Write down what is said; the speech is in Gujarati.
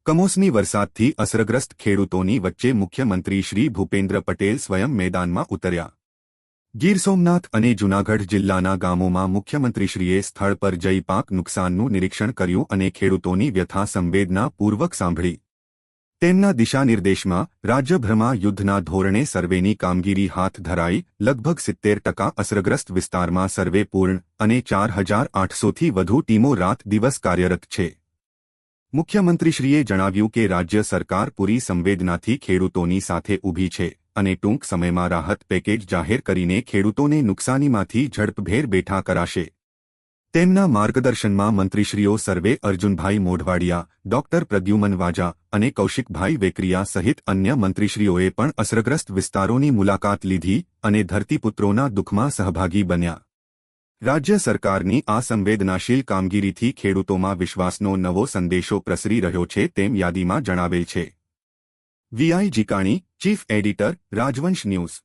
કમોસમી વરસાદથી અસરગ્રસ્ત ખેડૂતોની વચ્ચે મુખ્યમંત્રી શ્રી ભૂપેન્દ્ર પટેલ સ્વયં મેદાનમાં ઉતર્યા। ગીર સોમનાથ અને જૂનાગઢ જિલ્લાના ગામોમાં મુખ્યમંત્રીશ્રીએ સ્થળ પર જઈ પાક નુકસાનનું નિરીક્ષણ કર્યું અને ખેડૂતોની વ્યથા સંવેદનાપૂર્વક સાંભળી। તેમના દિશાનિર્દેશમાં રાજ્યભરમાં યુદ્ધના ધોરણે સર્વેની કામગીરી હાથ ધરાઈ। લગભગ 70% અસરગ્રસ્ત વિસ્તારમાં સર્વે પૂર્ણ અને 4800થી વધુ ટીમો રાત દિવસ કાર્યરત છે। મુખ્યમંત્રીશ્રીએ જણાવ્યું કે રાજ્ય સરકાર પૂરી સંવેદનાથી ખેડૂતોની સાથે ઊભી છે અને ટૂંક સમયમાં રાહત પેકેજ જાહેર કરીને ખેડૂતોને નુકસાનીમાંથી ઝડપભેર બેઠા કરાશે। તેમના માર્ગદર્શનમાં મંત્રીશ્રીઓ સર્વે અર્જુનભાઈ મોઢવાડિયા, ડોક્ટર પ્રદ્યુમન વાજા અને કૌશિકભાઈ વેકરિયા સહિત અન્ય મંત્રીશ્રીઓએ પણ અસરગ્રસ્ત વિસ્તારોની મુલાકાત લીધી અને ધરતીપુત્રોના દુઃખમાં સહભાગી બન્યા। રાજ્ય સરકારની આ સંવેદનાશીલ કામગીરીથી ખેડૂતોમાં વિશ્વાસનો નવો સંદેશો પ્રસરી રહ્યો છે તેમ યાદીમાં જણાવેલ છે। VI Jikani, chief editor, Rajvansh news.